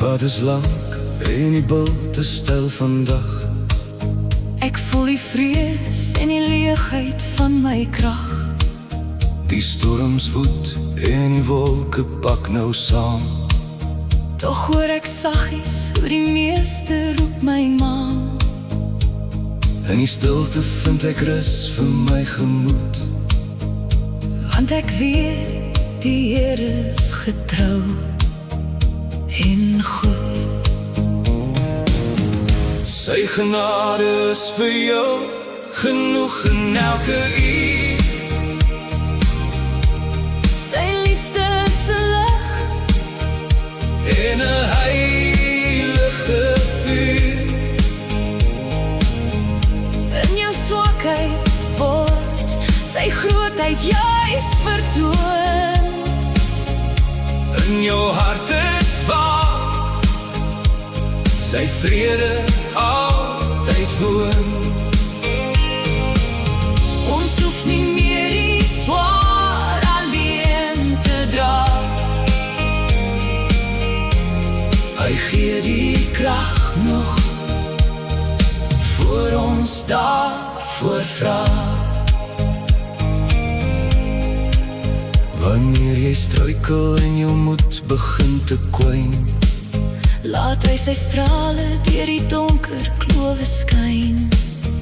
Wat is lank en die bilte stil vandag. Ek voel die vrees en die leegheid van my krag. Die storms woed en die wolke pak nou saam. Tog hoor ek saggies hoe die meeste roep my naam. In die stilte vind ek rus vir my gemoed. Want ek weet die Heer is getrou en goed. Sy genade is vir jou genoeg in elke uur. Sy liefde is 'n lig En 'n heilige vuur. in jou swakheid word sy grootheid juis vertoon. In jou hart is waar sy vrede altyd woon. Ons hoef nie meer die swaar alleen te dra. Hy gee die krag nog voor ons daarvoor vra. Wanneer jy struikel en jou moed begin te kwyn, Laat hy sy strale deur die donker klowe skyn.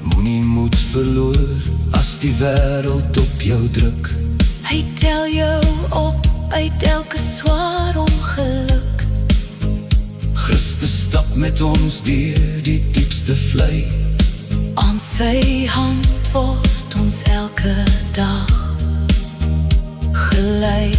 moenie moed verloor as die wêreld op jou druk. Hy tel jou op uit elke swaar ongeluk. Christus stap met ons deur die diepste vlei. Aan sy hand word ons elke dag gelei.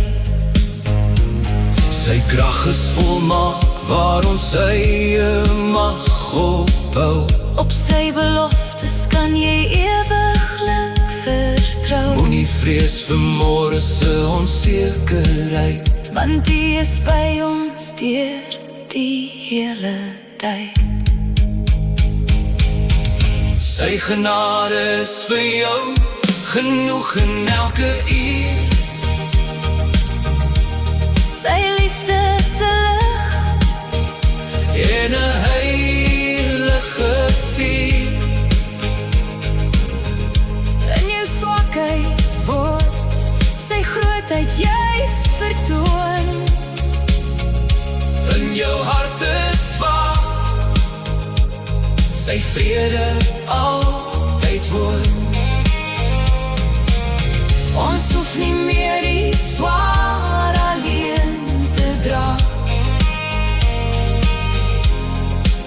Sy krag is volmaak waar ons eie mag opbou. Op sy beloftes kan jy ewiglik vertrou. Moenie vrees vir môre se onsekerheid. Want die is by ons deur die hele tyd. Sy genade is vir jou genoeg in elke uur. Sy liefde is 'n lig En 'n heilige vuur. in jou swakheid word sy grootheid juis vertoon. In jou hart is waar sy vrede altyd woon. Ons hoef nie meer die swaar alleen te dra.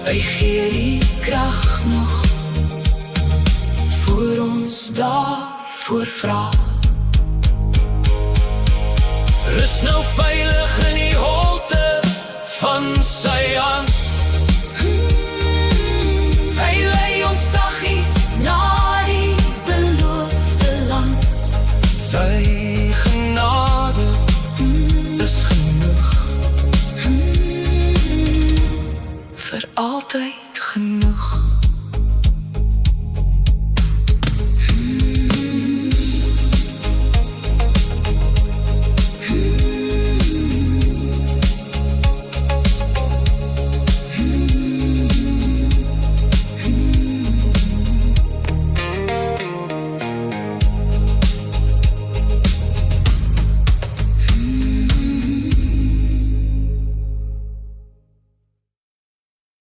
Hy gee die krag nog voor ons daarvoor vra. Rus nou veilig in die holte van sy